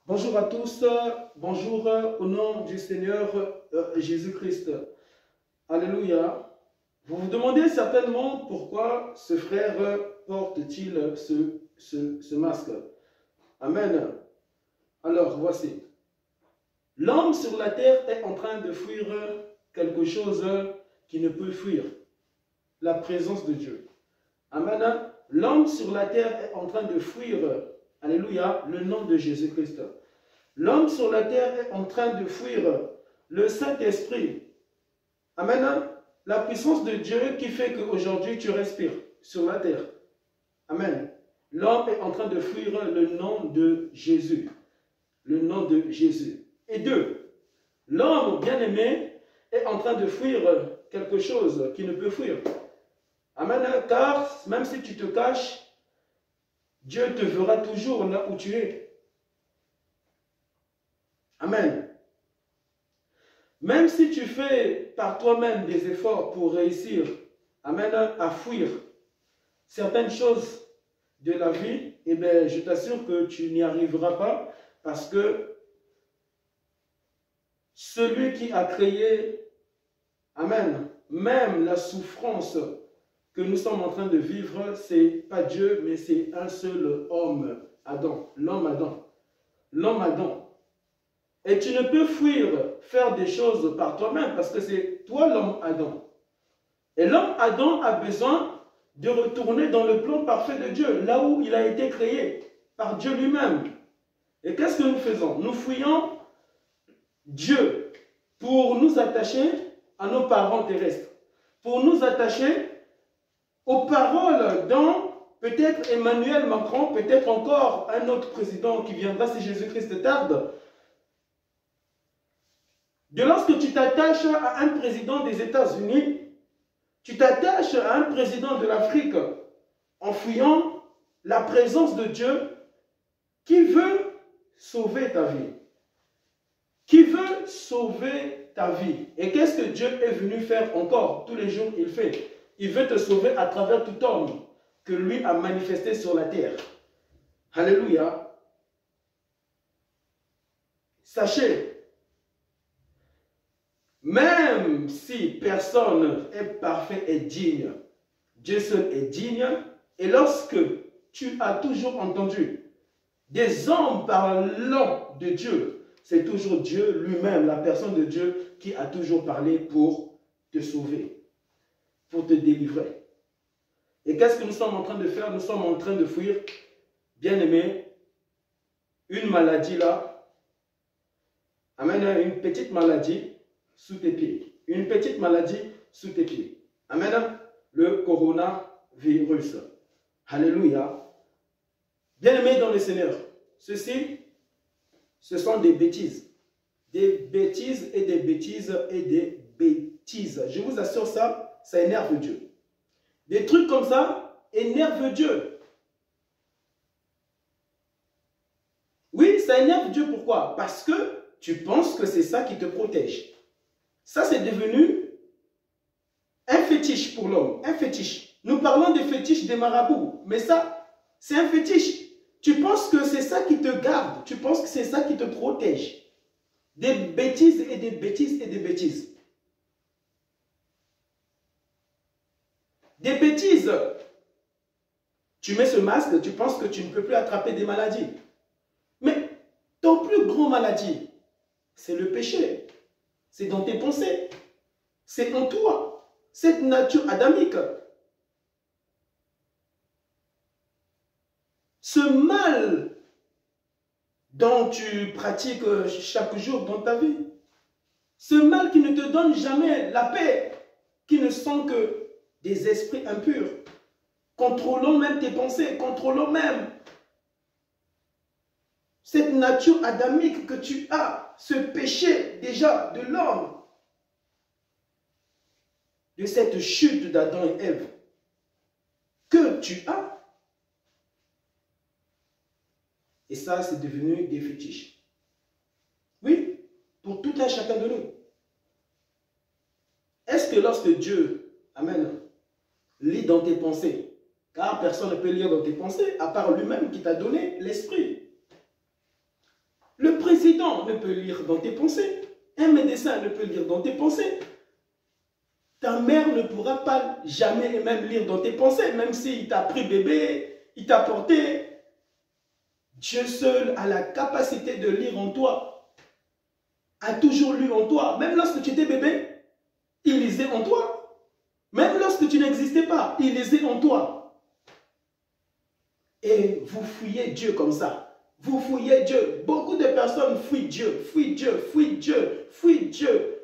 Bonjour à tous, bonjour au nom du Seigneur Jésus-Christ. Alléluia. Vous vous demandez certainement pourquoi ce frère porte-t-il ce masque. Amen. Alors voici. L'homme sur la terre est en train de fuir quelque chose qui ne peut fuir. La présence de Dieu. Amen. L'homme sur la terre est en train de fuir, alléluia, le nom de Jésus-Christ. L'homme sur la terre est en train de fuir le Saint-Esprit. Amen. La puissance de Dieu qui fait qu'aujourd'hui tu respires sur la terre. Amen. L'homme est en train de fuir le nom de Jésus. Le nom de Jésus. Et deux, l'homme bien-aimé est en train de fuir quelque chose qui ne peut fuir. Amen. Car même si tu te caches, Dieu te verra toujours là où tu es. Amen. Même si tu fais par toi-même des efforts pour réussir, amen, à fuir certaines choses de la vie, eh bien, je t'assure que tu n'y arriveras pas parce que celui qui a créé, amen, même la souffrance que nous sommes en train de vivre, c'est pas Dieu, mais c'est un seul homme, Adam, l'homme Adam. L'homme Adam. Et tu ne peux fuir, faire des choses par toi-même parce que c'est toi l'homme Adam. Et l'homme Adam a besoin de retourner dans le plan parfait de Dieu, là où il a été créé, par Dieu lui-même. Et qu'est-ce que nous faisons? Nous fuyons Dieu pour nous attacher à nos parents terrestres, pour nous attacher aux paroles dont peut-être Emmanuel Macron, peut-être encore un autre président qui viendra si Jésus-Christ tarde. De lorsque tu t'attaches à un président des États-Unis, tu t'attaches à un président de l'Afrique en fuyant la présence de Dieu qui veut sauver ta vie. Qui veut sauver ta vie. Et qu'est-ce que Dieu est venu faire encore? Tous les jours, il fait. Il veut te sauver à travers tout homme que lui a manifesté sur la terre. Alléluia. Sachez, même si personne est parfait et digne, Dieu seul est digne. Et lorsque tu as toujours entendu des hommes parlant de Dieu, c'est toujours Dieu lui-même, la personne de Dieu, qui a toujours parlé pour te sauver, pour te délivrer. Et qu'est-ce que nous sommes en train de faire? Nous sommes en train de fuir, bien-aimé, une maladie là. Amen, une petite maladie sous tes pieds. Une petite maladie sous tes pieds. Amen. Le coronavirus. Alléluia. Bien-aimés dans le Seigneur, ceci, ce sont des bêtises. Des bêtises et des bêtises et des bêtises. Je vous assure ça énerve Dieu. Des trucs comme ça énervent Dieu. Oui, ça énerve Dieu. Pourquoi? Parce que tu penses que c'est ça qui te protège. Ça, c'est devenu un fétiche pour l'homme. Un fétiche. Nous parlons des fétiches des marabouts. Mais ça, c'est un fétiche. Tu penses que c'est ça qui te garde. Tu penses que c'est ça qui te protège. Des bêtises et des bêtises et des bêtises. Des bêtises. Tu mets ce masque, tu penses que tu ne peux plus attraper des maladies. Mais ton plus grand maladie, c'est le péché. C'est dans tes pensées. C'est en toi. Cette nature adamique. Ce mal dont tu pratiques chaque jour dans ta vie. Ce mal qui ne te donne jamais la paix. Qui ne sont que des esprits impurs. Contrôlant même tes pensées. Contrôlant même cette nature adamique que tu as, ce péché déjà de l'homme, de cette chute d'Adam et Ève, que tu as. Et ça, c'est devenu des fétiches. Oui, pour tout un chacun de nous. Est-ce que lorsque Dieu, amen, lit dans tes pensées, car personne ne peut lire dans tes pensées, à part lui-même qui t'a donné l'esprit. président ne peut lire dans tes pensées. Un médecin ne peut lire dans tes pensées. Ta mère ne pourra pas jamais et même lire dans tes pensées, même s'il t'a pris bébé, il t'a porté. Dieu seul a la capacité de lire en toi, a toujours lu en toi. Même lorsque tu étais bébé, il lisait en toi. Même lorsque tu n'existais pas, il lisait en toi. Et vous fouillez Dieu comme ça. Vous fouillez Dieu. Beaucoup de personnes fuient Dieu, fuient Dieu, fuient Dieu, fuient Dieu.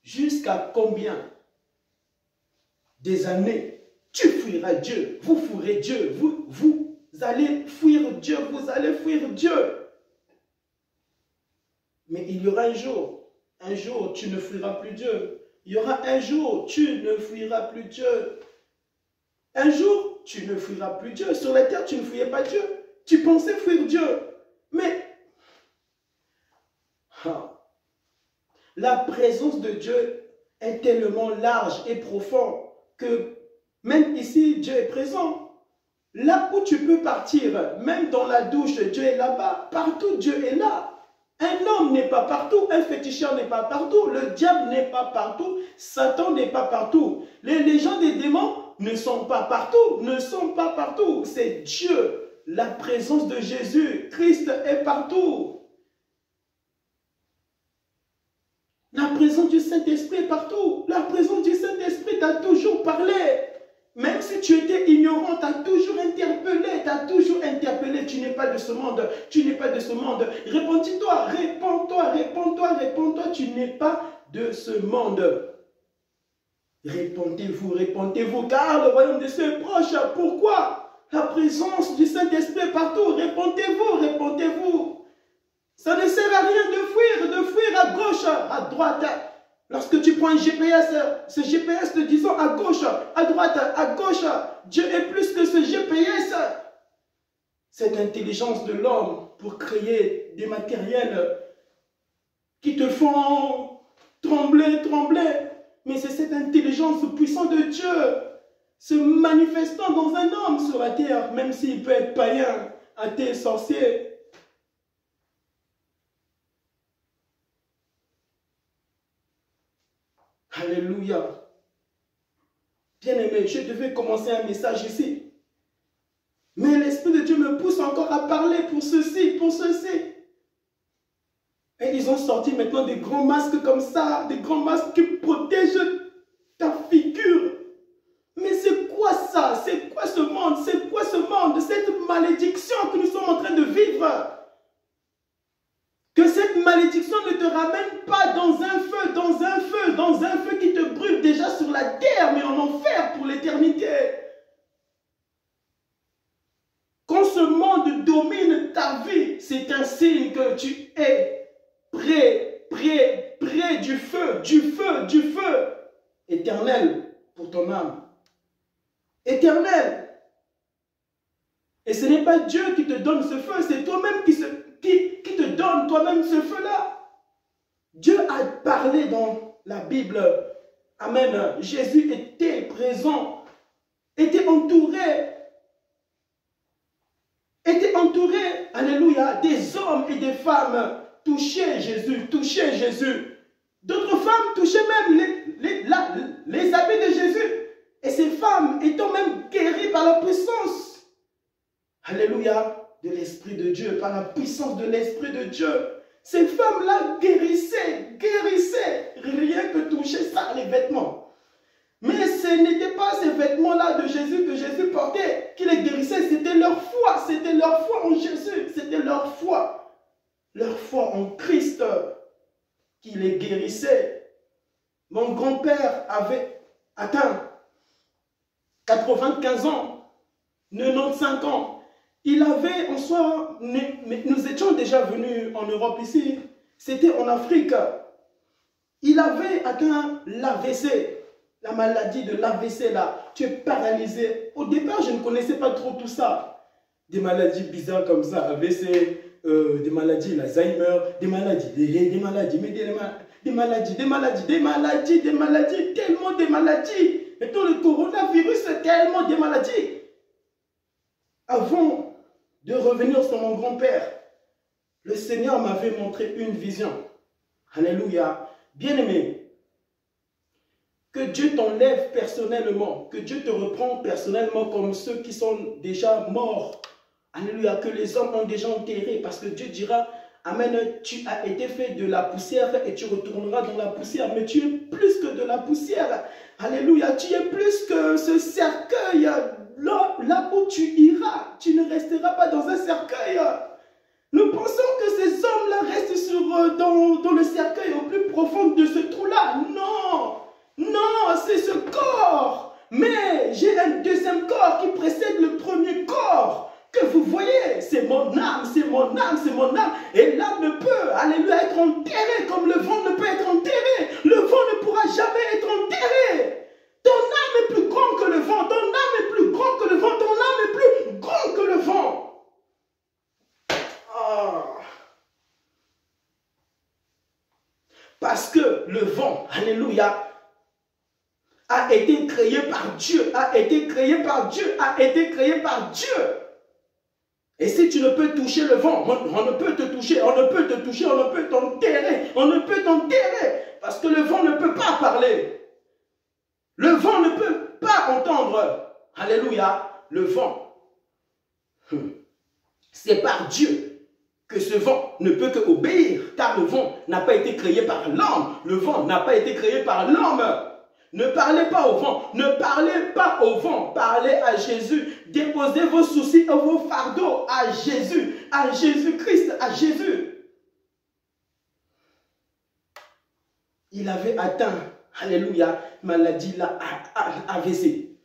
Jusqu'à combien des années tu fuiras Dieu? Vous fuirez Dieu. Vous allez fuir Dieu. Vous allez fuir Dieu. Mais il y aura un jour, tu ne fuiras plus Dieu. Il y aura un jour, tu ne fuiras plus Dieu. Un jour, tu ne fuiras plus Dieu. Sur la terre, tu ne fuyais pas Dieu. Tu pensais fuir Dieu. Mais la présence de Dieu est tellement large et profonde que même ici, Dieu est présent. Là où tu peux partir, même dans la douche, Dieu est là-bas. Partout, Dieu est là. Un homme n'est pas partout, un féticheur n'est pas partout, le diable n'est pas partout, Satan n'est pas partout. Les légions des démons ne sont pas partout, ne sont pas partout. C'est Dieu. La présence de Jésus, Christ est partout. La présence du Saint-Esprit est partout. La présence du Saint-Esprit t'a toujours parlé. Même si tu étais ignorant, tu as toujours interpellé, tu n'es pas de ce monde, tu n'es pas de ce monde. Réponds-toi, réponds-toi, réponds-toi, réponds-toi, tu n'es pas de ce monde. Répondez-vous, car le royaume des cieux est proche. Pourquoi? La présence du Saint-Esprit est partout. Répondez-vous. Ça ne sert à rien de fuir à gauche, à droite. Lorsque tu prends un GPS, ce GPS te disant à gauche, à droite, à gauche, Dieu est plus que ce GPS. Cette intelligence de l'homme pour créer des matériels qui te font trembler. Mais c'est cette intelligence puissante de Dieu se manifestant dans un homme sur la terre, même s'il peut être païen, athée, sorcier. Alléluia. Bien-aimé, je devais commencer un message ici. Mais l'Esprit de Dieu me pousse encore à parler pour ceci. Et ils ont sorti maintenant des grands masques comme ça, des grands masques qui protègent ta figure. Mais c'est quoi ça? C'est quoi ce monde? C'est quoi ce monde? Cette malédiction que nous sommes en train de vivre. Que cette malédiction ne te ramène pas dans un feu qui te brûle déjà sur la terre, mais en enfer pour l'éternité. Quand ce monde domine ta vie, c'est un signe que tu es près du feu éternel pour ton âme. Éternel. Et ce n'est pas Dieu qui te donne ce feu, c'est toi-même qui te donne toi-même ce feu-là. Dieu a parlé dans la Bible. Amen. Jésus était présent, était entouré, alléluia, des hommes et des femmes touchaient Jésus. D'autres femmes touchaient même les habits de Jésus. Et ces femmes étant même guéries par la puissance, alléluia, de l'Esprit de Dieu, par la puissance de l'Esprit de Dieu. Ces femmes-là guérissaient, rien que toucher ça, les vêtements. Mais ce n'était pas ces vêtements-là de Jésus que Jésus portait qui les guérissait, c'était leur foi en Jésus, c'était leur foi en Christ qui les guérissait. Mon grand-père avait atteint 95 ans, 95 ans. Il avait en soi, nous étions déjà venus en Europe ici, c'était en Afrique. Il avait atteint l'AVC, la maladie de l'AVC là. Tu es paralysé. Au départ, je ne connaissais pas trop tout ça. Des maladies bizarres comme ça, AVC, des maladies, l'Alzheimer, des maladies, tellement des maladies. Maintenant, le coronavirus, tellement des maladies. Avant de revenir sur mon grand-père, le Seigneur m'avait montré une vision. Alléluia. Bien-aimé, que Dieu t'enlève personnellement, que Dieu te reprend personnellement comme ceux qui sont déjà morts. Alléluia, que les hommes ont déjà enterré, parce que Dieu dira, Amen, tu as été fait de la poussière et tu retourneras dans la poussière, mais tu es plus que de la poussière. Alléluia, tu es plus que ce cercueil, là où tu iras, tu ne resteras pas dans un cercueil. Nous pensons que ces hommes-là restent dans le cercueil au plus profond de ce trou-là. Non, non, c'est ce corps. Mais j'ai un deuxième corps qui précède le premier corps. Que vous voyez, c'est mon âme, c'est mon âme, c'est mon âme. Et l'âme ne peut, alléluia, être enterrée comme le vent ne peut être enterré. Le vent ne pourra jamais être enterré. Ton âme est plus grande que le vent, ton âme est plus grande que le vent, ton âme est plus grande que le vent. Oh. Parce que le vent, alléluia, a été créé par Dieu, a été créé par Dieu, a été créé par Dieu. Et si tu ne peux toucher le vent, on ne peut te toucher, on ne peut te toucher, on ne peut t'enterrer, on ne peut t'enterrer. Parce que le vent ne peut pas parler. Le vent ne peut pas entendre. Alléluia, le vent. C'est par Dieu que ce vent ne peut que obéir, car le vent n'a pas été créé par l'homme. Le vent n'a pas été créé par l'homme. Ne parlez pas au vent, ne parlez pas au vent, parlez à Jésus. Déposez vos soucis et vos fardeaux à Jésus-Christ, à Jésus. Il avait atteint, alléluia, maladie, la AVC.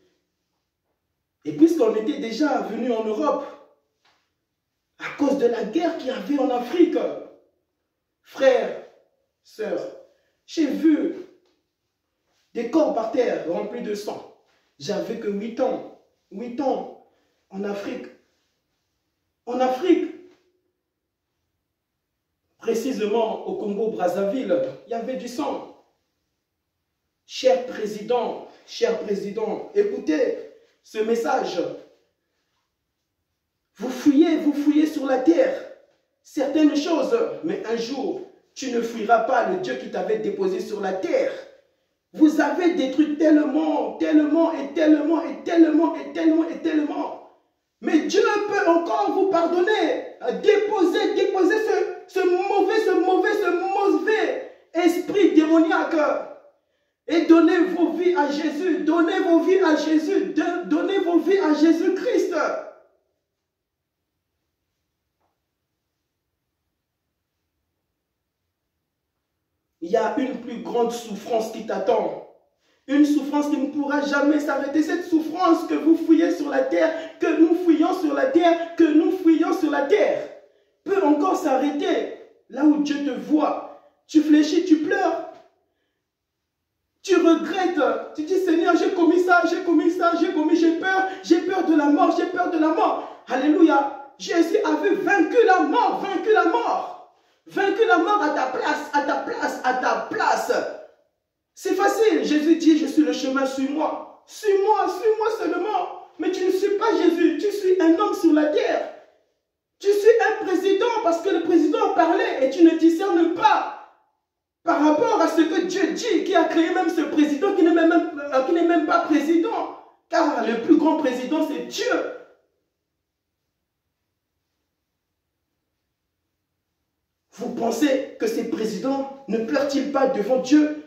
Et puisqu'on était déjà venu en Europe, à cause de la guerre qu'il y avait en Afrique, frères, sœurs, j'ai vu des corps par terre remplis de sang. J'avais que 8 ans. 8 ans en Afrique. En Afrique, précisément au Congo-Brazzaville, il y avait du sang. Cher président, écoutez ce message. Vous fouillez sur la terre certaines choses, mais un jour, tu ne fuiras pas le Dieu qui t'avait déposé sur la terre. Vous avez détruit tellement. Mais Dieu peut encore vous pardonner. Déposez ce mauvais esprit démoniaque. Et donnez vos vies à Jésus. Donnez vos vies à Jésus. Donnez vos vies à Jésus-Christ. Il y a une plus grande souffrance qui t'attend. Une souffrance qui ne pourra jamais s'arrêter. Cette souffrance que vous fouillez sur la terre, que nous fouillons sur la terre, peut encore s'arrêter. Là où Dieu te voit, tu fléchis, tu pleures. Tu regrettes. Tu dis, Seigneur, j'ai commis ça, j'ai peur de la mort, Alléluia. Jésus avait vaincu la mort, Vaincu la mort à ta place. C'est facile. Jésus dit, je suis le chemin, suis-moi. Suis-moi seulement. Mais tu ne suis pas Jésus. Tu suis un homme sur la terre. Tu suis un président parce que le président parlait et tu ne discernes pas par rapport à ce que Dieu dit, qui a créé même ce président qui n'est même pas président. Car le plus grand président, c'est Dieu. Vous pensez que ces présidents ne pleurent-ils pas devant Dieu,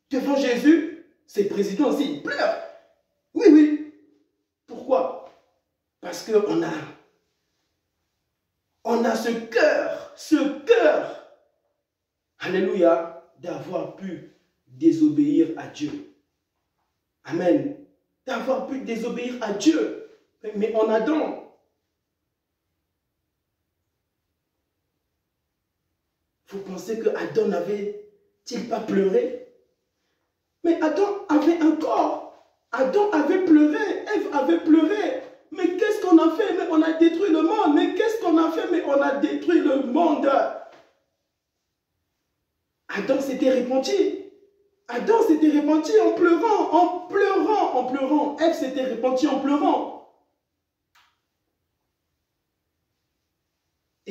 devant Jésus? Ces présidents aussi, ils pleurent. Oui. Pourquoi? Parce qu'on a ce cœur, alléluia, d'avoir pu désobéir à Dieu. Amen. D'avoir pu désobéir à Dieu. Mais en Adam, vous pensez que Adam n'avait-il pas pleuré? Mais Adam avait un corps. Adam avait pleuré. Ève avait pleuré. Mais qu'est-ce qu'on a fait? Mais on a détruit le monde. Mais qu'est-ce qu'on a fait? Mais on a détruit le monde. Adam s'était repenti. Adam s'était repenti en pleurant. Ève s'était repentie en pleurant.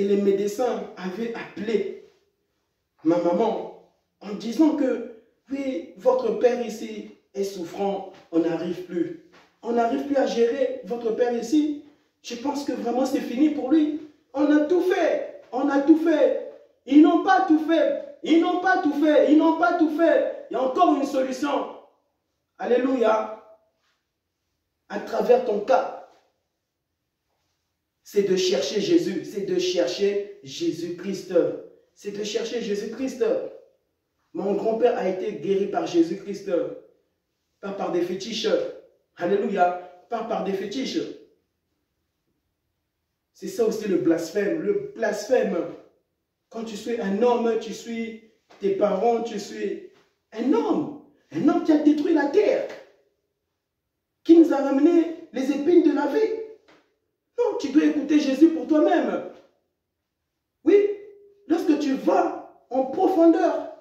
Et les médecins avaient appelé ma maman en disant que, oui, votre père ici est souffrant, on n'arrive plus. On n'arrive plus à gérer votre père ici. Je pense que vraiment c'est fini pour lui. On a tout fait. On a tout fait. Ils n'ont pas tout fait. Ils n'ont pas tout fait. Ils n'ont pas tout fait. Il y a encore une solution. Alléluia. À travers ton cas, c'est de chercher Jésus. C'est de chercher Jésus-Christ. C'est de chercher Jésus-Christ. Mon grand-père a été guéri par Jésus-Christ. Pas par des fétiches. Alléluia. Pas par des fétiches. C'est ça aussi le blasphème. Le blasphème. Quand tu suis un homme, tu suis tes parents, tu suis un homme. Un homme qui a détruit la terre. Qui nous a ramené les épines de la vie. Non, tu dois écouter Jésus pour toi-même. Oui, lorsque tu vas en profondeur,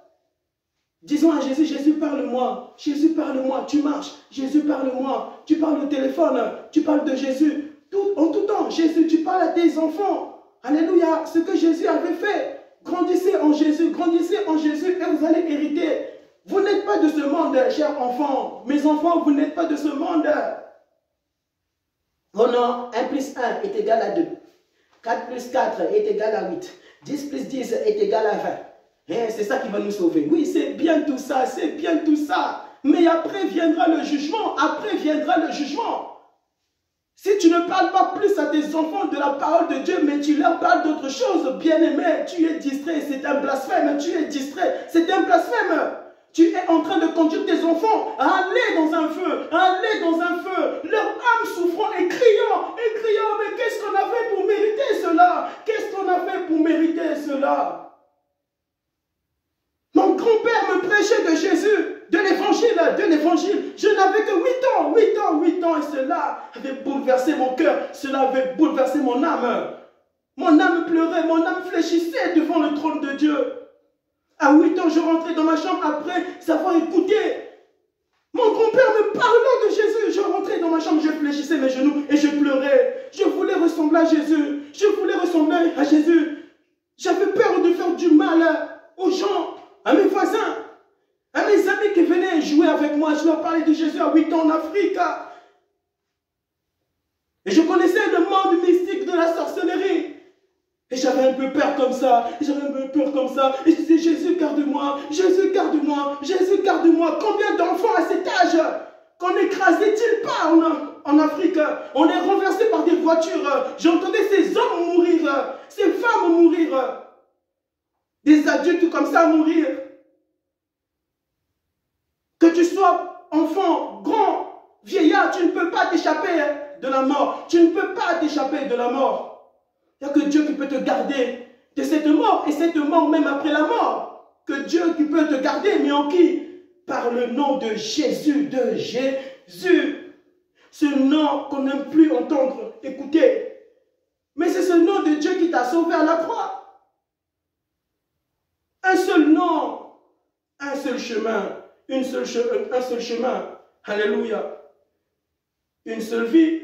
disons à Jésus, Jésus parle-moi, Jésus parle-moi, tu marches, Jésus parle-moi, tu parles au téléphone, tu parles de Jésus, en tout temps, Jésus, tu parles à tes enfants, alléluia, ce que Jésus avait fait, grandissez en Jésus, et vous allez hériter. Vous n'êtes pas de ce monde, chers enfants, mes enfants, vous n'êtes pas de ce monde. Oh non, 1 plus 1 est égal à 2, 4 plus 4 est égal à 8, 10 plus 10 est égal à 20. C'est ça qui va nous sauver. Oui, c'est bien tout ça, c'est bien tout ça. Mais après viendra le jugement. Après viendra le jugement. Si tu ne parles pas plus à tes enfants de la parole de Dieu, mais tu leur parles d'autre chose, bien-aimé, tu es distrait, c'est un blasphème. Tu es distrait, c'est un blasphème. Tu es en train de conduire tes enfants à aller dans un feu, leur âme souffrant et criant, mais qu'est-ce qu'on a fait pour mériter cela? Qu'est-ce qu'on a fait pour mériter cela? Mon grand-père me prêchait de Jésus, de l'évangile. Je n'avais que 8 ans, et cela avait bouleversé mon cœur, cela avait bouleversé mon âme. Mon âme pleurait, mon âme fléchissait devant le trône de Dieu. À 8 ans, je rentrais dans ma chambre après savoir écouter. Mon grand-père me parlant de Jésus, je rentrais dans ma chambre, je fléchissais mes genoux et je pleurais. Je voulais ressembler à Jésus, J'avais peur de faire du mal aux gens, à mes voisins, à mes amis qui venaient jouer avec moi. Je leur parlais de Jésus à 8 ans en Afrique. Et je connaissais le monde mystique de la sorcellerie. Et j'avais un peu peur comme ça. Et je disais, Jésus, garde-moi. Jésus, garde-moi. Jésus, garde-moi. Combien d'enfants à cet âge qu'on n'écrasait-il pas en Afrique? On est renversé par des voitures. J'entendais ces hommes mourir, ces femmes mourir. Des adultes comme ça mourir. Que tu sois enfant, grand, vieillard, tu ne peux pas t'échapper de la mort. Tu ne peux pas t'échapper de la mort. Il n'y a que Dieu qui peut te garder de cette mort. Et cette mort même après la mort. Que Dieu qui peut te garder, mais en qui? Par le nom de Jésus, de Jésus. Ce nom qu'on n'aime plus entendre, écouter. Mais c'est ce nom de Dieu qui t'a sauvé à la croix. Un seul nom, un seul chemin, un seul chemin. Alléluia. Une seule vie.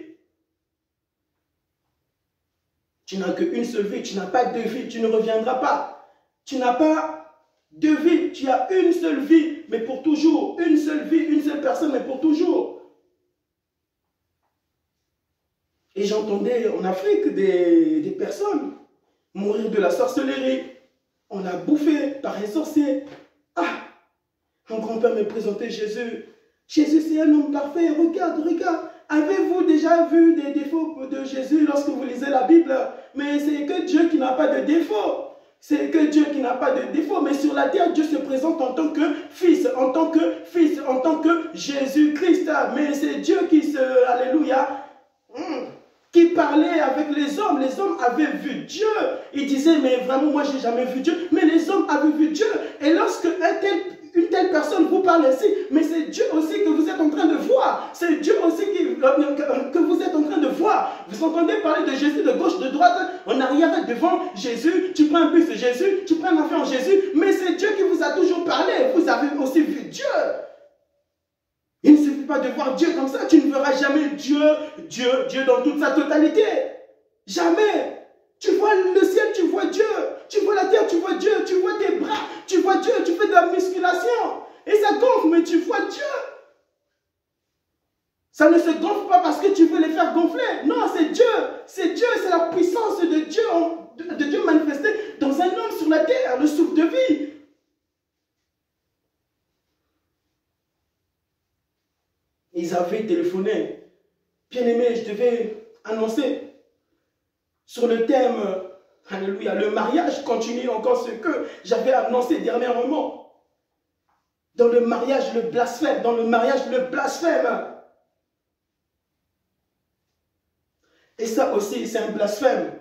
Tu n'as qu'une seule vie, tu n'as pas deux vies, tu ne reviendras pas. Tu n'as pas deux vies, tu as une seule vie, mais pour toujours. Une seule vie, une seule personne, mais pour toujours. Et j'entendais en Afrique des personnes mourir de la sorcellerie. On l'a bouffé par un sorcier. Ah, mon grand-père me présentait Jésus. Jésus, c'est un homme parfait. Regarde, regarde. Avez-vous déjà vu des défauts de Jésus lorsque vous lisez la Bible? Mais c'est que Dieu qui n'a pas de défaut. C'est que Dieu qui n'a pas de défaut. Mais sur la terre, Dieu se présente en tant que Fils, en tant que Jésus-Christ. Mais c'est Dieu qui alléluia, qui parlait avec les hommes. Les hommes avaient vu Dieu. Ils disaient, mais vraiment, moi, je n'ai jamais vu Dieu. Mais les hommes avaient vu Dieu. Et lorsque une telle personne vous parle ainsi, mais c'est Dieu aussi que vous êtes en train de voir. C'est Dieu aussi que vous êtes en train de voir. Vous entendez parler de Jésus de gauche, de droite, en arrière, devant Jésus. Tu prends un bus de Jésus, tu prends un enfant en Jésus, mais c'est Dieu qui vous a toujours parlé. Vous avez aussi vu Dieu. Il ne suffit pas de voir Dieu comme ça. Tu ne verras jamais Dieu dans toute sa totalité. Jamais. Tu vois le ciel, tu vois Dieu. Tu vois la terre, tu vois Dieu. Tu vois tes bras, tu vois Dieu. Tu fais de la musculation. Et ça gonfle, mais tu vois Dieu. Ça ne se gonfle pas parce que tu veux les faire gonfler. Non, c'est Dieu. C'est Dieu, c'est la puissance de Dieu manifestée dans un homme sur la terre, le souffle de vie. Ils avaient téléphoné. Bien-aimé, je devais annoncer sur le thème, alléluia, le mariage continue encore ce que j'avais annoncé dernièrement. Dans le mariage, le blasphème. Dans le mariage, le blasphème. Et ça aussi, c'est un blasphème.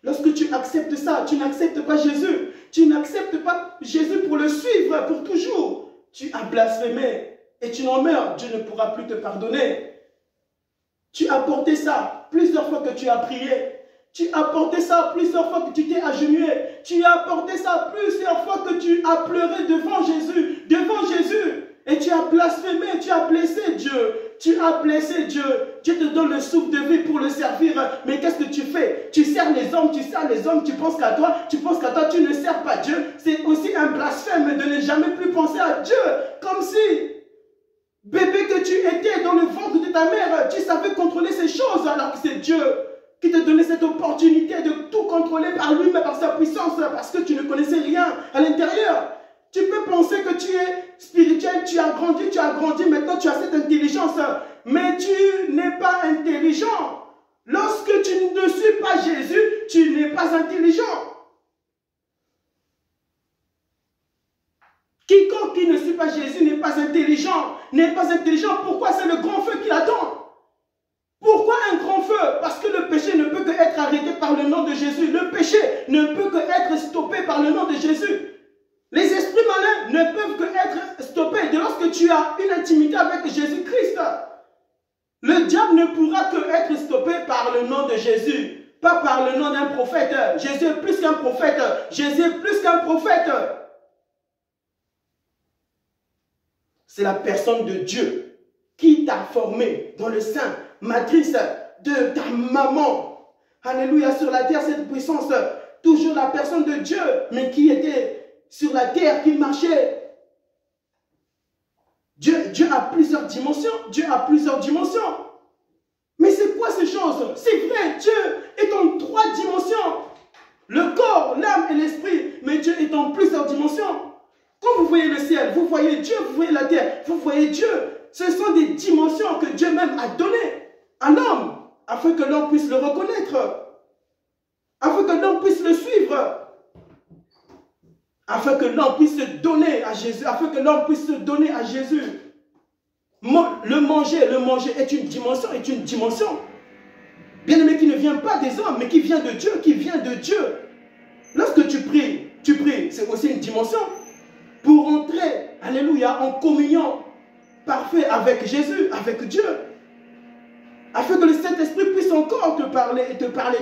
Lorsque tu acceptes ça, tu n'acceptes pas Jésus. Tu n'acceptes pas Jésus pour le suivre pour toujours. Tu as blasphémé et tu en meurs. Dieu ne pourra plus te pardonner. Tu as porté ça plusieurs fois que tu as prié. Tu as porté ça plusieurs fois que tu t'es agenouillé. Tu as porté ça plusieurs fois que tu as pleuré devant Jésus. Devant Jésus. Et tu as blasphémé, tu as blessé Dieu. Tu as blessé Dieu. Dieu te donne le souffle de vie pour le servir. Mais qu'est-ce que tu fais? Tu sers les hommes, tu penses qu'à toi, tu ne sers pas Dieu. C'est aussi un blasphème de ne jamais plus penser à Dieu. Comme si, bébé que tu étais dans le ventre de ta mère, tu savais contrôler ces choses alors que c'est Dieu qui te donnait cette opportunité de tout contrôler par lui-même, par sa puissance, parce que tu ne connaissais rien à l'intérieur. Tu peux penser que tu es spirituel, tu as grandi, maintenant tu as cette intelligence. Mais tu n'es pas intelligent. Lorsque tu ne suis pas Jésus, tu n'es pas intelligent. Quiconque qui ne suit pas Jésus n'est pas intelligent. N'est pas intelligent. Pourquoi? C'est le grand feu qui l'attend. Pourquoi un grand feu? Parce que le péché ne peut que être arrêté par le nom de Jésus. Le péché ne peut que être stoppé par le nom de Jésus. Les esprits malins ne peuvent que être stoppés dès lorsque tu as une intimité avec Jésus-Christ. Le diable ne pourra que être stoppé par le nom de Jésus, pas par le nom d'un prophète. Jésus est plus qu'un prophète. Jésus est plus qu'un prophète. C'est la personne de Dieu qui t'a formé dans le sein, matrice de ta maman. Alléluia, sur la terre, cette puissance, toujours la personne de Dieu, mais qui était sur la terre, qui marchait. Dieu a plusieurs dimensions. Dieu a plusieurs dimensions. Mais c'est quoi ces choses? C'est vrai, Dieu est en 3 dimensions. Le corps, l'âme et l'esprit. Mais Dieu est en plusieurs dimensions. Quand vous voyez le ciel, vous voyez Dieu, vous voyez la terre, vous voyez Dieu. Ce sont des dimensions que Dieu même a données à l'homme, afin que l'homme puisse le reconnaître, afin que l'homme puisse le suivre, afin que l'homme puisse se donner à Jésus, afin que l'homme puisse se donner à Jésus. Le manger est une dimension. Bien-aimé, qui ne vient pas des hommes, mais qui vient de Dieu, qui vient de Dieu. Lorsque tu pries, c'est aussi une dimension. Pour entrer, alléluia, en communion parfaite avec Jésus, avec Dieu. Afin que le Saint-Esprit puisse encore te parler, et te parler,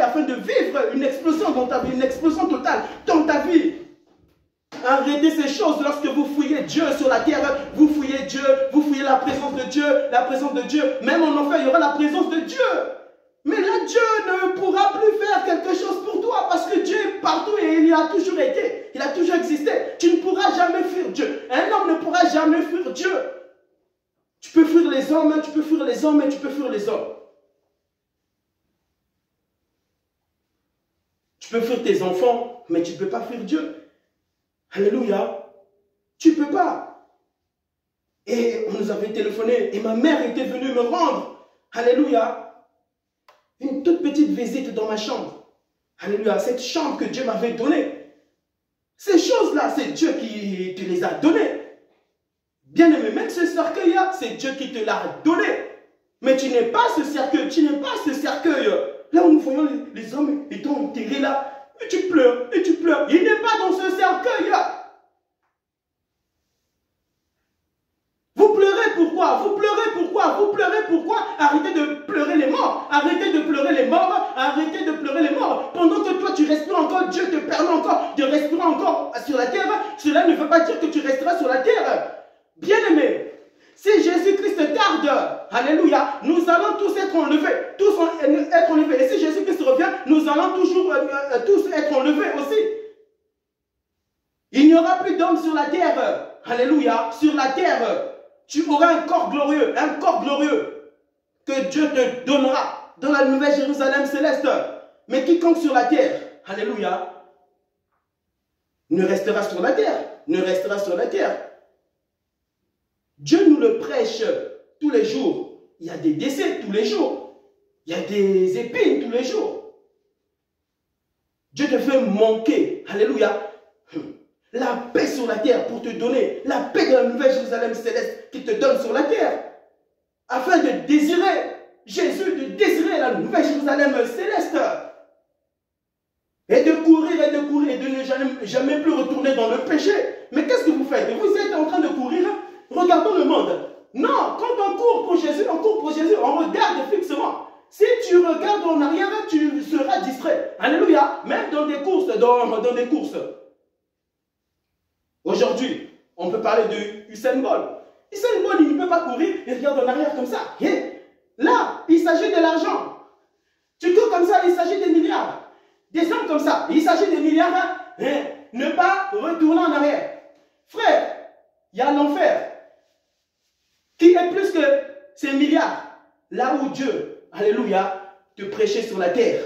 afin de vivre une explosion dans ta vie, une explosion totale dans ta vie. Arrêtez ces choses lorsque vous fouillez Dieu sur la terre, vous fouillez Dieu, vous fouillez la présence de Dieu, même en enfer, il y aura la présence de Dieu. Mais là, Dieu ne pourra plus faire quelque chose pour toi parce que Dieu est partout et il y a toujours été, il a toujours existé. Tu ne pourras jamais fuir Dieu. Un homme ne pourra jamais fuir Dieu. Tu peux fuir les hommes, tu peux fuir les hommes et tu peux fuir les hommes. Tu peux fuir tes enfants, mais tu ne peux pas fuir Dieu. Alléluia. Tu ne peux pas. Et on nous avait téléphoné et ma mère était venue me rendre. Alléluia. Une toute petite visite dans ma chambre. Alléluia. Cette chambre que Dieu m'avait donnée. Ces choses-là, c'est Dieu qui te les a données. Bien aimé, même ce cercueil-là, c'est Dieu qui te l'a donné. Mais tu n'es pas ce cercueil, Là où nous voyons les hommes étant enterrés là, et tu pleures. Il n'est pas dans ce cercueil-là. Vous pleurez pourquoi? Arrêtez de pleurer les morts. Pendant que toi tu respires encore, Dieu te permet encore de respirer encore sur la terre. Cela ne veut pas dire que tu resteras sur la terre. Bien-aimé, si Jésus-Christ tarde, alléluia, nous allons tous être enlevés. Être enlevés. Et si Jésus-Christ revient, nous allons toujours tous être enlevés aussi. Il n'y aura plus d'hommes sur la terre. Alléluia. Sur la terre, tu auras un corps glorieux que Dieu te donnera dans la nouvelle Jérusalem céleste. Mais quiconque sur la terre, alléluia, ne restera sur la terre. Ne restera sur la terre. Dieu nous le prêche tous les jours. Il y a des décès tous les jours. Il y a des épines tous les jours. Dieu te fait manquer, alléluia, la paix sur la terre pour te donner la paix de la nouvelle Jérusalem céleste qu'il te donne sur la terre. Afin de désirer Jésus, de désirer la nouvelle Jérusalem céleste. Et de courir, et de ne jamais plus retourner dans le péché. Mais qu'est-ce que vous faites? Vous êtes en train de courir, regardons le monde. Non, quand on court pour Jésus, on regarde fixement. Si tu regardes en arrière, tu seras distrait. Alléluia. Même dans des courses, dans des courses. Aujourd'hui, on peut parler de Usain Bolt. Usain Bolt, il ne peut pas courir, il regarde en arrière comme ça. Et là, il s'agit de l'argent. Tu cours comme ça, il s'agit des milliards. Des hommes comme ça, il s'agit des milliards. Ne pas retourner en arrière. Frère, il y a l'enfer qui est plus que ces milliards. Là où Dieu, alléluia, te prêchait sur la terre.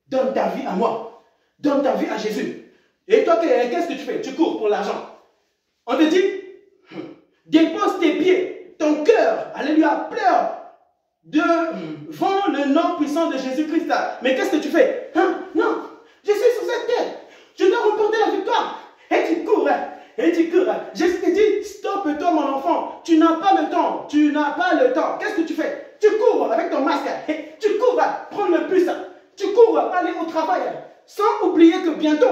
Donne ta vie à moi. Donne ta vie à Jésus. Et toi, qu'est-ce que tu fais? Tu cours pour l'argent. On te dit, dépose tes pieds, ton cœur, alléluia, pleure devant le nom puissant de Jésus-Christ. Mais qu'est-ce que tu fais? Non, je suis sur cette terre. Je dois remporter la victoire. Et tu cours. Et tu cours. Jésus te dit, stop-toi mon enfant. Tu n'as pas le temps. Tu n'as pas le temps. Qu'est-ce que tu fais? Tu cours avec ton masque. Et tu cours prendre le bus. Tu cours aller au travail. Sans oublier que bientôt.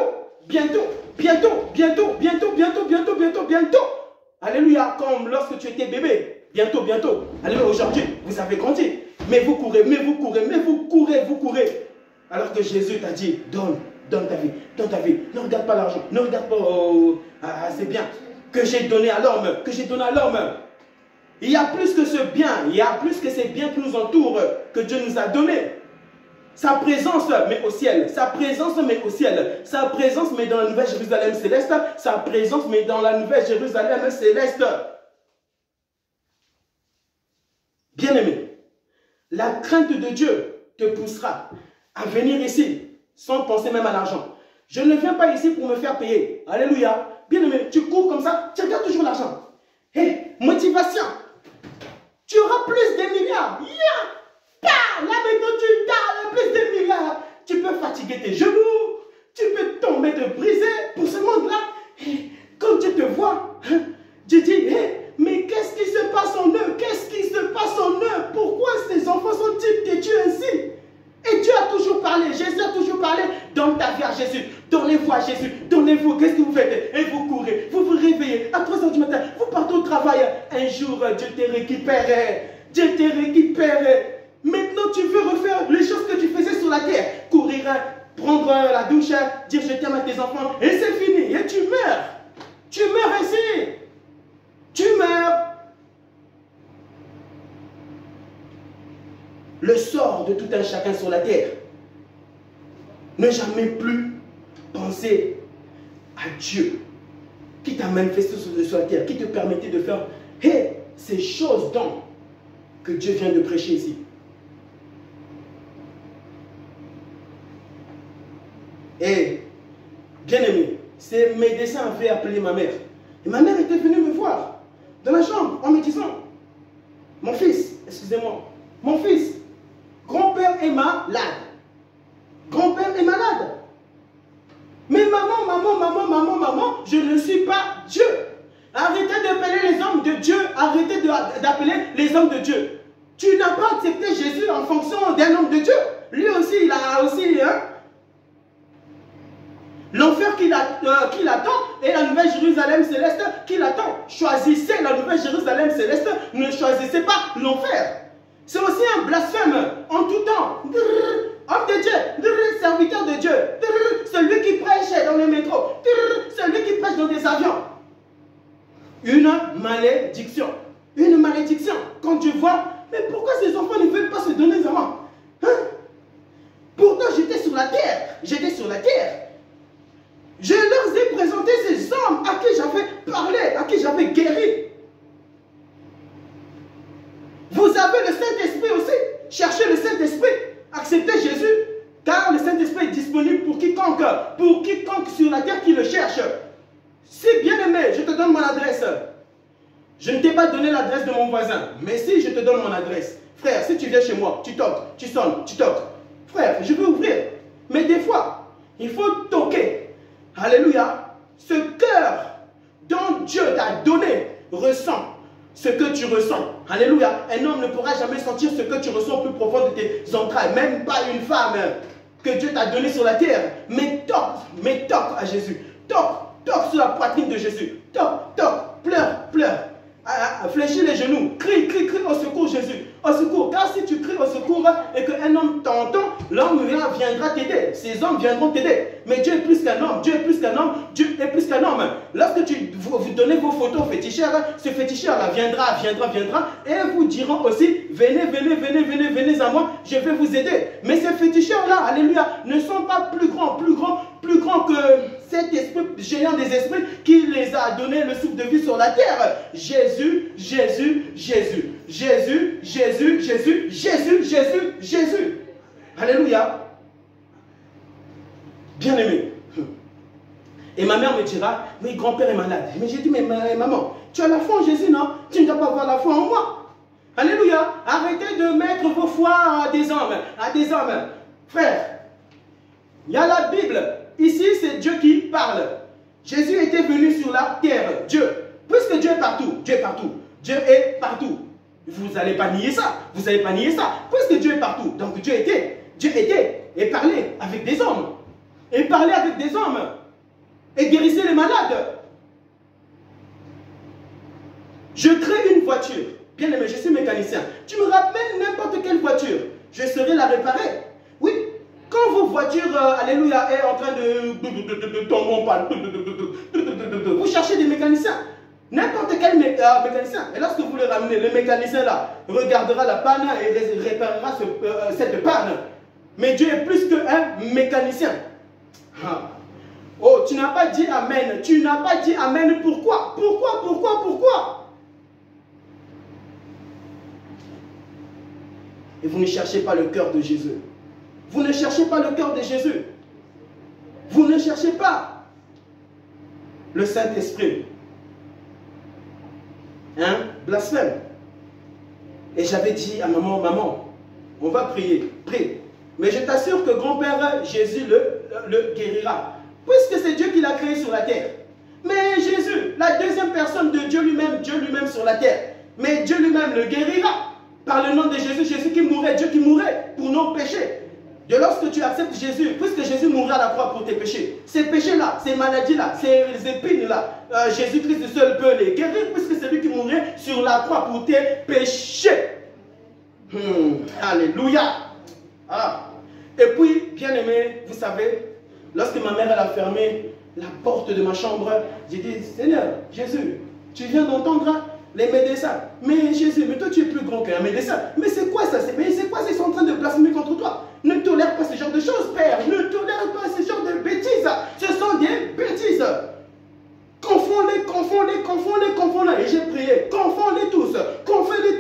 Alléluia, comme lorsque tu étais bébé. Bientôt. Alléluia, aujourd'hui, vous avez grandi. Mais vous courez. Alors que Jésus t'a dit, donne ta vie. Ne regarde pas l'argent. Ne regarde pas, c'est bien. Que j'ai donné à l'homme. Il y a plus que ce bien. Il y a plus que ces biens qui nous entourent que Dieu nous a donné. Sa présence, mais au ciel. Sa présence, mais dans la nouvelle Jérusalem céleste. Sa présence, mais dans la nouvelle Jérusalem céleste. Bien-aimé, la crainte de Dieu te poussera à venir ici sans penser même à l'argent. Je ne viens pas ici pour me faire payer. Alléluia. Bien-aimé, tu cours comme ça, tu regardes toujours l'argent. Motivation. Tu auras plus de milliards. Là maintenant tu as plus de milliards. Tu peux fatiguer tes genoux. Tu peux tomber, te briser pour ce monde-là. Quand Dieu te voit, Dieu dit, mais qu'est-ce qui se passe en eux? Pourquoi ces enfants sont-ils têtus ainsi? Et Dieu a toujours parlé, Jésus a toujours parlé. Donne ta vie à Jésus, donnez-vous à Jésus, donnez-vous. Qu'est-ce que vous faites? Et vous courez, vous vous réveillez à 3 h du matin, vous partez au travail. Un jour, Dieu te récupère. Maintenant, tu veux refaire les choses que tu faisais sur la terre. Courir, prendre la douche, dire je t'aime à tes enfants. Et c'est fini. Et tu meurs. Tu meurs ici. Tu meurs. Le sort de tout un chacun sur la terre. Ne jamais plus penser à Dieu qui t'a manifesté sur la terre, qui te permettait de faire ces choses donc que Dieu vient de prêcher ici. Et, bien aimé, ces médecins avaient appelé ma mère. Et ma mère était venue me voir dans la chambre en me disant, mon fils, grand-père est malade. Mais maman, je ne suis pas Dieu. Arrêtez d'appeler les hommes de Dieu. Arrêtez d'appeler les hommes de Dieu. Tu n'as pas accepté Jésus en fonction d'un homme de Dieu. Lui aussi, il a aussi l'enfer qui l'attend et la nouvelle Jérusalem céleste qui l'attend. Choisissez la nouvelle Jérusalem céleste, ne choisissez pas l'enfer. C'est aussi un blasphème en tout temps. Homme de Dieu, serviteur de Dieu, celui qui prêche dans les métros, celui qui prêche dans des avions. Une malédiction. Quand Dieu voit, mais pourquoi ces enfants ne veulent pas se donner à moi? Hein? Pourtant, j'étais sur la terre. J'étais sur la terre. Je leur ai présenté ces hommes à qui j'avais parlé, à qui j'avais guéri. Vous avez le Saint-Esprit aussi. Cherchez le Saint-Esprit. Acceptez Jésus. Car le Saint-Esprit est disponible pour quiconque sur la terre qui le cherche. Si bien aimé, je te donne mon adresse. Je ne t'ai pas donné l'adresse de mon voisin. Mais si je te donne mon adresse, frère, si tu viens chez moi, tu toques, tu sonnes, tu toques. Frère, je veux ouvrir. Mais des fois, il faut toquer. Alléluia. Ce cœur dont Dieu t'a donné ressent ce que tu ressens. Alléluia. Un homme ne pourra jamais sentir ce que tu ressens au plus profond de tes entrailles. Même pas une femme que Dieu t'a donnée sur la terre. Mais toque à Jésus. Toque sur la poitrine de Jésus. Toque, pleure. Fléchis les genoux, crie au secours Jésus, au secours, car si tu cries au secours et qu'un homme t'entend, l'homme viendra t'aider, ces hommes viendront t'aider, mais Dieu est plus qu'un homme, Dieu est plus qu'un homme, Dieu est plus qu'un homme. Lorsque vous donnez vos photos au féticheur, ce féticheur-là viendra et vous diront aussi, venez à moi, je vais vous aider. Mais ces féticheurs-là, alléluia, ne sont pas plus grands que cet esprit géant des esprits qui les a donné le souffle de vie sur la terre. Jésus. Alléluia. Bien aimé. Et ma mère me dira, oui, grand-père est malade. Mais j'ai dit, mais maman, tu as la foi en Jésus, non? Tu ne dois pas avoir la foi en moi. Alléluia. Arrêtez de mettre vos foi à des hommes. Frère, il y a la Bible. Ici, c'est Dieu qui parle. Jésus était venu sur la terre. Dieu. Puisque Dieu est partout. Dieu est partout. Vous n'allez pas nier ça. Puisque Dieu est partout. Donc Dieu était. Et parlait avec des hommes. Et guérissait les malades. Je crée une voiture. Bien aimé, je suis mécanicien. Tu me ramènes n'importe quelle voiture. Je saurai la réparer. Oui. Quand vos voitures, alléluia, est en train de tomber en panne, vous cherchez des mécaniciens. N'importe quel mécanicien. Et lorsque vous le ramenez, le mécanicien là regardera la panne et réparera cette panne. Mais Dieu est plus qu'un mécanicien. Oh, tu n'as pas dit Amen. Pourquoi? Et vous ne cherchez pas le cœur de Jésus. Vous ne cherchez pas le Saint-Esprit. Blasphème. Et j'avais dit à maman, on va prier, prie. Mais je t'assure que grand-père Jésus le guérira. Puisque c'est Dieu qui l'a créé sur la terre. Mais Jésus, la deuxième personne de Dieu lui-même sur la terre. Mais Dieu lui-même le guérira. Par le nom de Jésus, Jésus qui mourait, Dieu qui mourait pour nos péchés. De lorsque tu acceptes Jésus, puisque Jésus mourra à la croix pour tes péchés, ces péchés-là, ces maladies-là, ces épines-là, Jésus-Christ seul peut les guérir, puisque c'est lui qui mourrait sur la croix pour tes péchés. Alléluia. Et puis, bien aimé, vous savez, lorsque ma mère elle a fermé la porte de ma chambre, j'ai dit, Seigneur, Jésus, tu viens d'entendre les médecins. Mais Jésus, mais toi tu es plus grand qu'un médecin. Mais c'est quoi ça? Mais c'est quoi? Ils sont en train de blasphémer contre toi. Ne tolère pas ce genre de choses, Père. Ne tolère pas ce genre de bêtises. Ce sont des bêtises. Confonds-les. Et j'ai prié. Confonds-les tous. Confonds les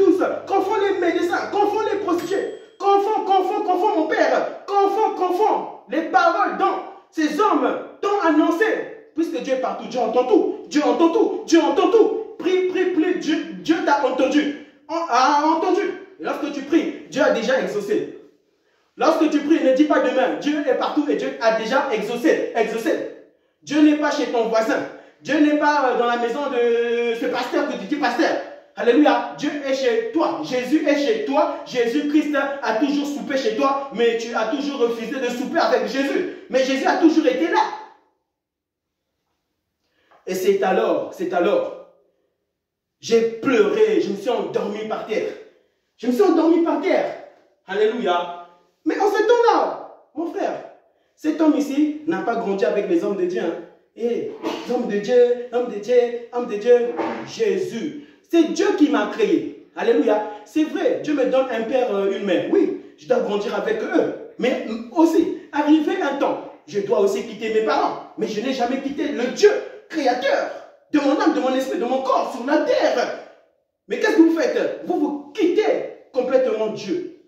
médecins. Confonds les prostituées. Confonds mon Père. Confonds les paroles dont ces hommes t'ont annoncé. Puisque Dieu est partout. Dieu entend tout. Prie. Dieu t'a entendu. A entendu. Et lorsque tu pries, Dieu a déjà exaucé. Lorsque tu pries, ne dis pas demain. Dieu est partout et Dieu a déjà exaucé. Dieu n'est pas chez ton voisin. Dieu n'est pas dans la maison de ce pasteur que tu dis pasteur. Alléluia. Dieu est chez toi. Jésus est chez toi. Jésus-Christ a toujours soupé chez toi. Mais tu as toujours refusé de souper avec Jésus. Mais Jésus a toujours été là. Et c'est alors. J'ai pleuré. Je me suis endormi par terre. Alléluia. Mais en ce temps-là, mon frère, cet homme ici n'a pas grandi avec les hommes de Dieu. Homme de Dieu, Jésus. C'est Dieu qui m'a créé. Alléluia. C'est vrai, Dieu me donne un père, une mère. Oui, je dois grandir avec eux. Mais aussi, arrivé un temps, je dois aussi quitter mes parents. Mais je n'ai jamais quitté le Dieu créateur de mon âme, de mon esprit, de mon corps sur la terre. Mais qu'est-ce que vous faites? Vous quittez complètement Dieu.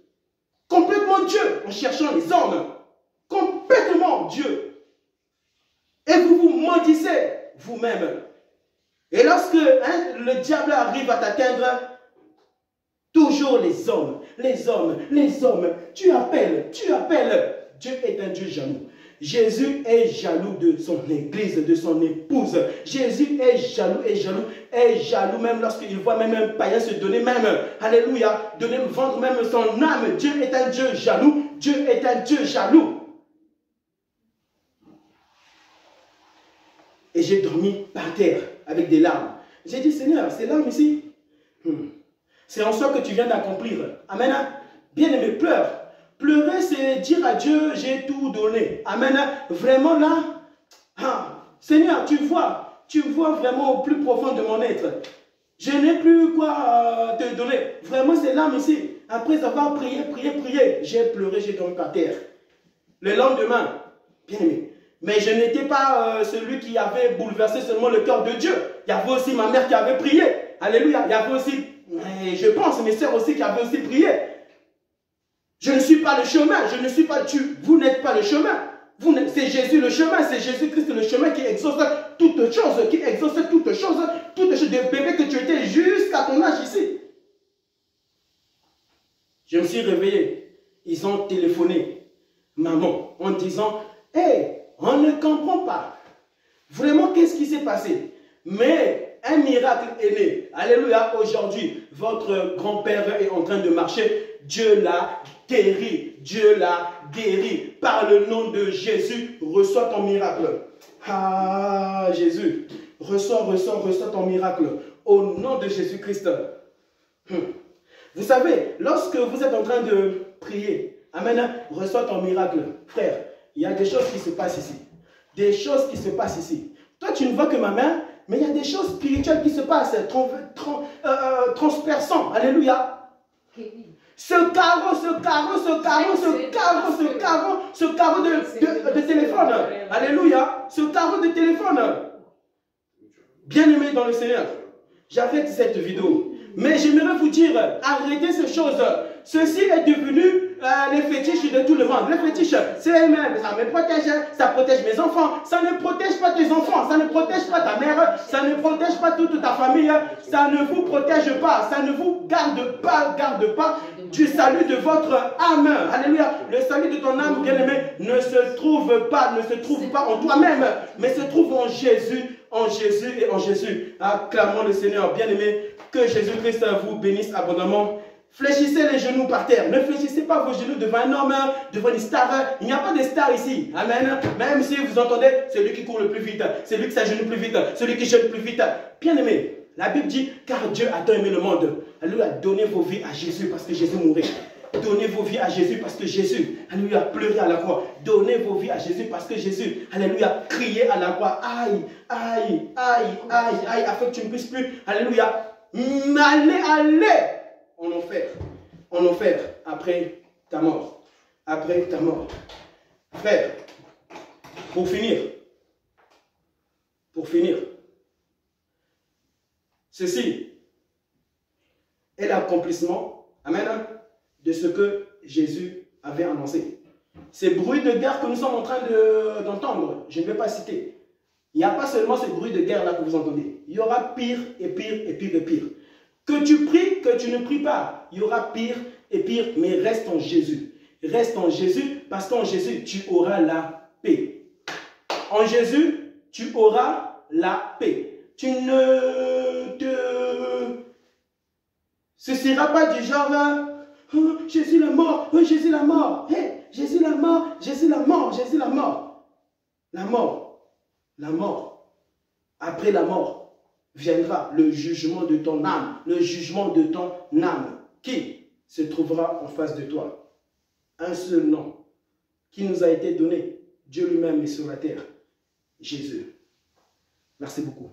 Complètement Dieu en cherchant les hommes. Complètement Dieu. Et vous vous maudissez vous-même. Et lorsque le diable arrive à t'atteindre, toujours les hommes, les hommes, les hommes. Tu appelles, tu appelles. Dieu est un Dieu jaloux. Jésus est jaloux de son église, de son épouse. Jésus est jaloux même lorsqu'il voit même un païen se donner même, alléluia, vendre même son âme. Dieu est un Dieu jaloux. Dieu est un Dieu jaloux. Et j'ai dormi par terre avec des larmes. J'ai dit, Seigneur, ces larmes ici, c'est en soi que tu viens d'accomplir. Amen. Bien-aimé, pleure. Pleurer, c'est dire à Dieu, j'ai tout donné. Amen. Vraiment là, Seigneur, tu vois vraiment au plus profond de mon être. Je n'ai plus quoi te donner. Vraiment, ces larmes ici, après avoir prié, j'ai pleuré, j'ai dormi par terre. Le lendemain, bien-aimé, mais je n'étais pas celui qui avait bouleversé seulement le cœur de Dieu. Il y avait aussi ma mère qui avait prié. Alléluia. Il y avait aussi, je pense, mes sœurs aussi qui avaient aussi prié. Je ne suis pas le chemin. Je ne suis pas tu. Vous n'êtes pas le chemin. C'est Jésus le chemin. C'est Jésus-Christ le chemin qui exauce toutes choses. Qui exauce toutes choses. Toutes choses de bébé que tu étais jusqu'à ton âge ici. Je me suis réveillé. Ils ont téléphoné. Maman, en disant, hé, on ne comprend pas. Vraiment, qu'est-ce qui s'est passé? Mais un miracle est né. Alléluia, aujourd'hui, votre grand-père est en train de marcher. Dieu l'a guéri. Dieu l'a guéri. Par le nom de Jésus, reçois ton miracle. Ah, Jésus, reçois ton miracle. Au nom de Jésus-Christ. Vous savez, lorsque vous êtes en train de prier, amen, reçois ton miracle. Frère, il y a des choses qui se passent ici. Des choses qui se passent ici. Toi, tu ne vois que ma main, mais il y a des choses spirituelles qui se passent, transperçant. Alléluia. Ce carreau de téléphone. Alléluia. Ce carreau de téléphone. Bien-aimé dans le Seigneur, j'arrête cette vidéo. Mais j'aimerais vous dire, arrêtez ces choses. Ceci est devenu les fétiches de tout le monde. Les fétiches, c'est même, ça me protège, ça protège mes enfants. Ça ne protège pas tes enfants, ça ne protège pas ta mère, ça ne protège pas toute ta famille. Ça ne vous protège pas, ça ne vous garde pas du salut de votre âme. Alléluia. Le salut de ton âme, bien-aimé, ne se trouve pas en toi-même, mais se trouve en Jésus. En Jésus et en Jésus. Acclamons le Seigneur. Bien-aimé, que Jésus-Christ vous bénisse abondamment. Fléchissez les genoux par terre. Ne fléchissez pas vos genoux devant un homme, devant une star. Il n'y a pas de star ici. Amen. Même si vous entendez, celui qui court le plus vite, celui qui s'agenouille plus vite, celui qui jeûne plus vite. Bien-aimé, la Bible dit, car Dieu a tant aimé le monde. Alléluia, donnez vos vies à Jésus parce que Jésus mourait. Donnez vos vies à Jésus parce que Jésus, alléluia, pleurait à la croix. Donnez vos vies à Jésus parce que Jésus, alléluia, criait à la croix. Aïe, aïe, aïe, aïe, aïe, afin que tu ne puisses plus, alléluia, aller en enfer, après ta mort. Après ta mort. Frère, pour finir, ceci est l'accomplissement, amen, de ce que Jésus avait annoncé. Ces bruits de guerre que nous sommes en train d'entendre, je ne vais pas citer. Il n'y a pas seulement ces bruits de guerre là que vous entendez. Il y aura pire et pire et pire et pire. Que tu pries, que tu ne pries pas, il y aura pire et pire, mais reste en Jésus. Reste en Jésus, parce qu'en Jésus, tu auras la paix. En Jésus, tu auras la paix. Tu ne te... Ce ne sera pas du genre... Oh, Jésus la mort, oh, Jésus la mort, hey, Jésus la mort, Jésus la mort, Jésus la mort. La mort. Après la mort viendra le jugement de ton âme, le jugement de ton âme qui se trouvera en face de toi. Un seul nom qui nous a été donné, Dieu lui-même est sur la terre, Jésus. Merci beaucoup.